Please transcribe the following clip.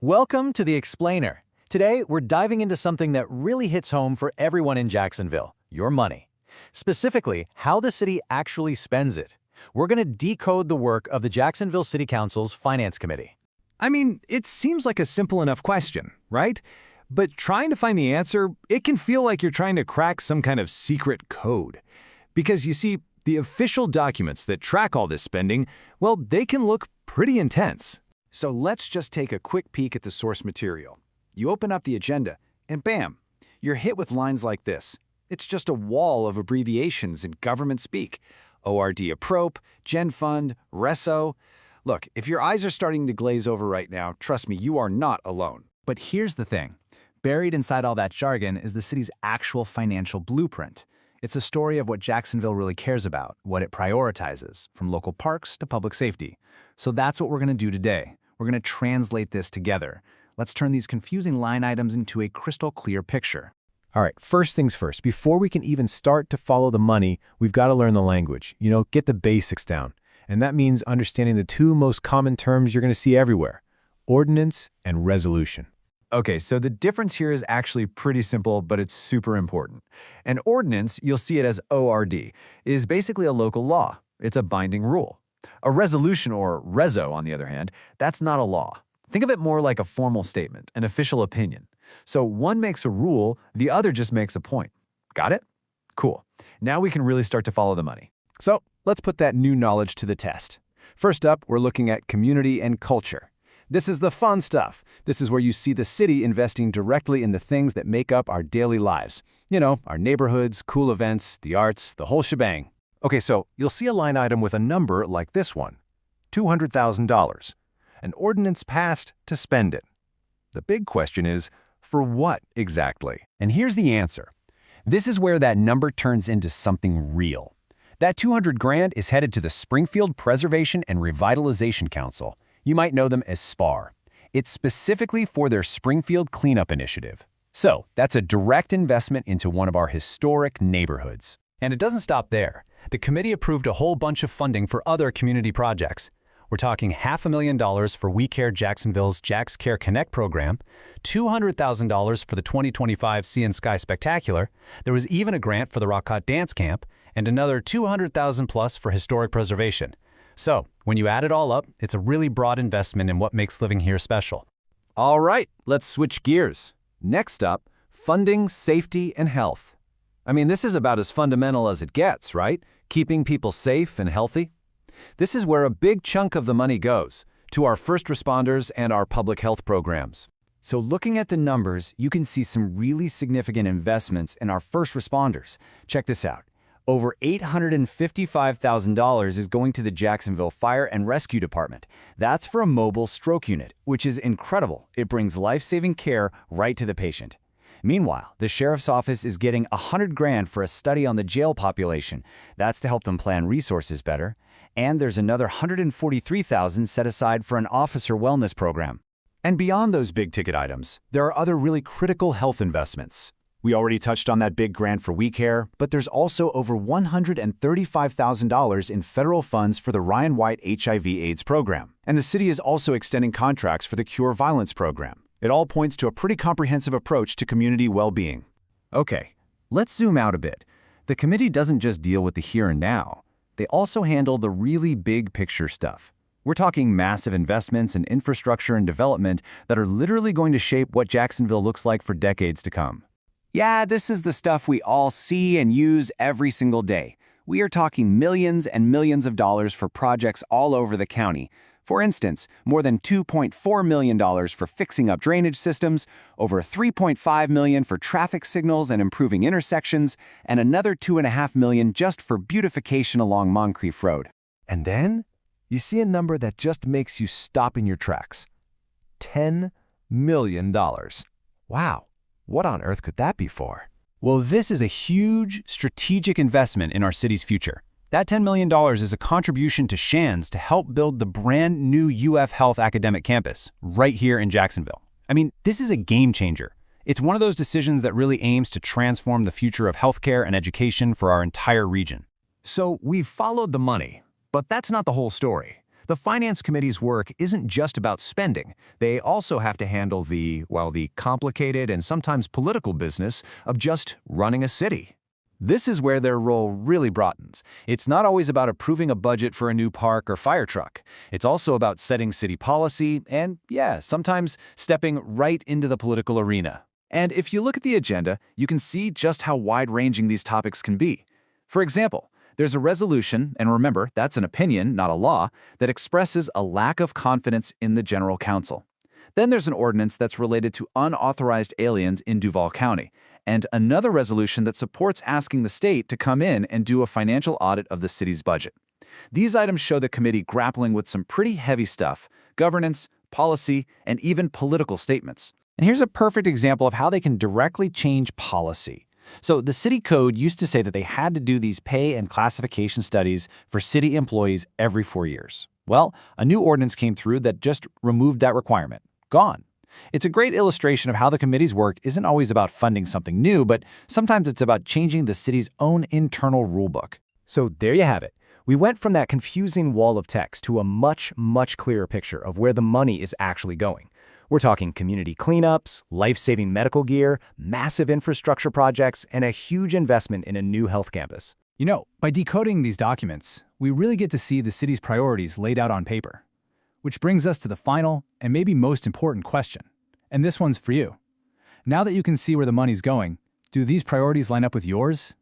Welcome to The Explainer. Today, we're diving into something that really hits home for everyone in Jacksonville, your money. Specifically, how the city actually spends it. We're going to decode the work of the Jacksonville City Council's Finance Committee. I mean, it seems like a simple enough question, right? But trying to find the answer, it can feel like you're trying to crack some kind of secret code. Because you see, the official documents that track all this spending, well, they can look pretty intense. So let's just take a quick peek at the source material. You open up the agenda, and bam, you're hit with lines like this. It's just a wall of abbreviations in government speak. ORD Apprope, Gen Fund, RESO. Look, if your eyes are starting to glaze over right now, trust me, you are not alone. But here's the thing. Buried inside all that jargon is the city's actual financial blueprint. It's a story of what Jacksonville really cares about, what it prioritizes, from local parks to public safety. So that's what we're going to do today. We're going to translate this together. Let's turn these confusing line items into a crystal clear picture. All right, first things first. Before we can even start to follow the money, we've got to learn the language. Get the basics down. And that means understanding the two most common terms you're going to see everywhere: ordinance and resolution. Okay, so the difference here is actually pretty simple, but it's super important. An ordinance, you'll see it as ORD, is basically a local law. It's a binding rule. A resolution, or reso, on the other hand, that's not a law. Think of it more like a formal statement, an official opinion. So one makes a rule, the other just makes a point. Got it? Cool. Now we can really start to follow the money. So let's put that new knowledge to the test. First up, we're looking at community and culture. This is the fun stuff. This is where you see the city investing directly in the things that make up our daily lives. Our neighborhoods, cool events, the arts, the whole shebang. Okay, so you'll see a line item with a number like this one, $200,000. An ordinance passed to spend it. The big question is, for what exactly? And here's the answer. This is where that number turns into something real. That 200 grand is headed to the Springfield Preservation and Revitalization Council. You might know them as SPAR. It's specifically for their Springfield Cleanup Initiative. So that's a direct investment into one of our historic neighborhoods. And it doesn't stop there. The committee approved a whole bunch of funding for other community projects. We're talking $500,000 for We Care Jacksonville's Jax Care Connect program, $200,000 for the 2025 Sea and Sky Spectacular. There was even a grant for the Rock Cut Dance Camp, and another $200,000 plus for historic preservation. So, when you add it all up, it's a really broad investment in what makes living here special. All right, let's switch gears. Next up, funding, safety, and health. I mean, this is about as fundamental as it gets, right? Keeping people safe and healthy. This is where a big chunk of the money goes, to our first responders and our public health programs. So looking at the numbers, you can see some really significant investments in our first responders. Check this out. Over $855,000 is going to the Jacksonville Fire and Rescue Department. That's for a mobile stroke unit, which is incredible. It brings life-saving care right to the patient. Meanwhile, the sheriff's office is getting $100 grand for a study on the jail population. That's to help them plan resources better. And there's another $143,000 set aside for an officer wellness program. And beyond those big-ticket items, there are other really critical health investments. We already touched on that big grant for We Care, but there's also over $135,000 in federal funds for the Ryan White HIV/AIDS program. And the city is also extending contracts for the Cure Violence program. It all points to a pretty comprehensive approach to community well-being. Okay, let's zoom out a bit. The committee doesn't just deal with the here and now. They also handle the really big picture stuff. We're talking massive investments in infrastructure and development that are literally going to shape what Jacksonville looks like for decades to come. Yeah, this is the stuff we all see and use every single day. We are talking millions and millions of dollars for projects all over the county. For instance, more than $2.4 million for fixing up drainage systems, over $3.5 million for traffic signals and improving intersections, and another $2.5 million just for beautification along Moncrief Road. And then you see a number that just makes you stop in your tracks. $10 million. Wow, what on earth could that be for? Well, this is a huge strategic investment in our city's future. That $10 million is a contribution to Shands to help build the brand new UF Health academic campus right here in Jacksonville. I mean, this is a game changer. It's one of those decisions that really aims to transform the future of healthcare and education for our entire region. So we've followed the money, but that's not the whole story. The Finance Committee's work isn't just about spending. They also have to handle the complicated and sometimes political business of just running a city. This is where their role really broadens. It's not always about approving a budget for a new park or fire truck. It's also about setting city policy and, yeah, sometimes stepping right into the political arena. And if you look at the agenda, you can see just how wide-ranging these topics can be. For example, there's a resolution, and remember, that's an opinion, not a law, that expresses a lack of confidence in the General Counsel. Then there's an ordinance that's related to unauthorized aliens in Duval County, and another resolution that supports asking the state to come in and do a financial audit of the city's budget. These items show the committee grappling with some pretty heavy stuff: governance, policy, and even political statements. And here's a perfect example of how they can directly change policy. So the city code used to say that they had to do these pay and classification studies for city employees every 4 years. Well, a new ordinance came through that just removed that requirement. Gone. It's a great illustration of how the committee's work isn't always about funding something new, but sometimes it's about changing the city's own internal rulebook. So there you have it. We went from that confusing wall of text to a much, much clearer picture of where the money is actually going. We're talking community cleanups, life-saving medical gear, massive infrastructure projects, and a huge investment in a new health campus. You know, by decoding these documents, we really get to see the city's priorities laid out on paper. Which brings us to the final and maybe most important question. And this one's for you. Now that you can see where the money's going, do these priorities line up with yours